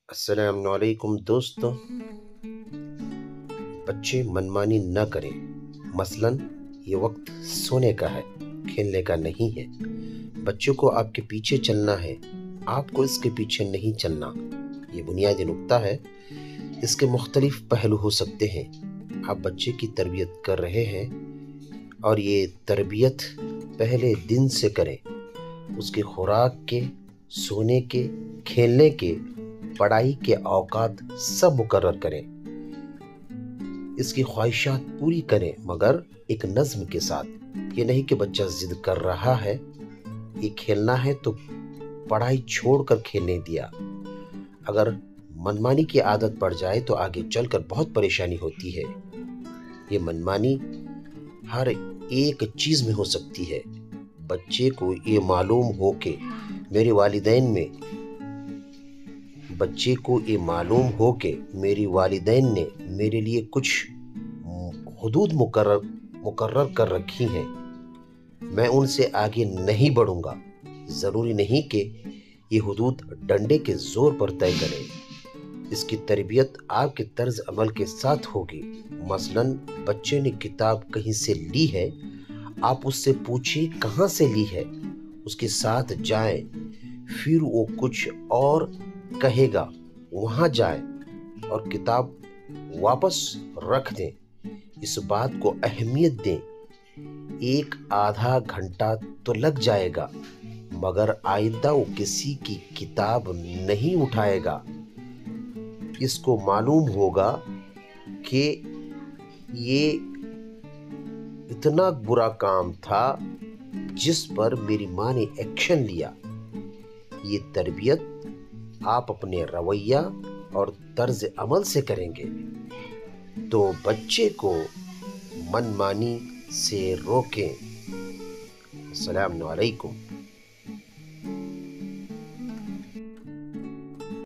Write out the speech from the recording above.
السلام علیکم دوستوں، بچے منمانی نہ کریں۔ مثلاً یہ وقت سونے کا ہے، کھیلنے کا نہیں ہے۔ بچوں کو آپ کے پیچھے چلنا ہے، آپ کو اس کے پیچھے نہیں چلنا۔ یہ بنیادی نکتہ ہے۔ اس کے مختلف پہلو ہو سکتے ہیں۔ آپ بچے کی تربیت کر رہے ہیں اور یہ تربیت پہلے دن سے کریں۔ اس کی خوراک کے، سونے کے، کھیلنے کے، پڑھائی کے اوقات سب مقرر کریں۔ اس کی خواہشات پوری کریں، مگر ایک نظم کے ساتھ۔ یہ نہیں کہ بچہ ضد کر رہا ہے، یہ کھیلنا ہے تو پڑھائی چھوڑ کر کھیلنے دیا۔ اگر منمانی کی عادت پڑ جائے تو آگے چل کر بہت پریشانی ہوتی ہے۔ یہ منمانی ہر ایک چیز میں ہو سکتی ہے۔ بچے کو یہ معلوم ہو کہ میرے والدین نے میرے لیے کچھ حدود مقرر کر رکھی ہیں، میں ان سے آگے نہیں بڑھوں گا۔ ضروری نہیں کہ یہ حدود ڈنڈے کے زور پر طے کریں۔ اس کی تربیت آپ کے طرز عمل کے ساتھ ہوگی۔ مثلاً بچے نے کتاب کہیں سے لی ہے، آپ اس سے پوچھیں کہاں سے لی ہے، اس کے ساتھ جائیں، پھر وہ کچھ اور کہے گا وہاں جائیں اور کتاب واپس رکھ دیں۔ اس بات کو اہمیت دیں۔ 1-آدھا گھنٹہ تو لگ جائے گا، مگر آئندہ وہ کسی کی کتاب نہیں اٹھائے گا۔ اس کو معلوم ہوگا کہ یہ اتنا برا کام تھا جس پر میری ماں نے ایکشن لیا۔ یہ تربیت آپ اپنے رویہ اور طرز عمل سے کریں گے تو بچے کو منمانی سے روکیں۔ السلام علیکم۔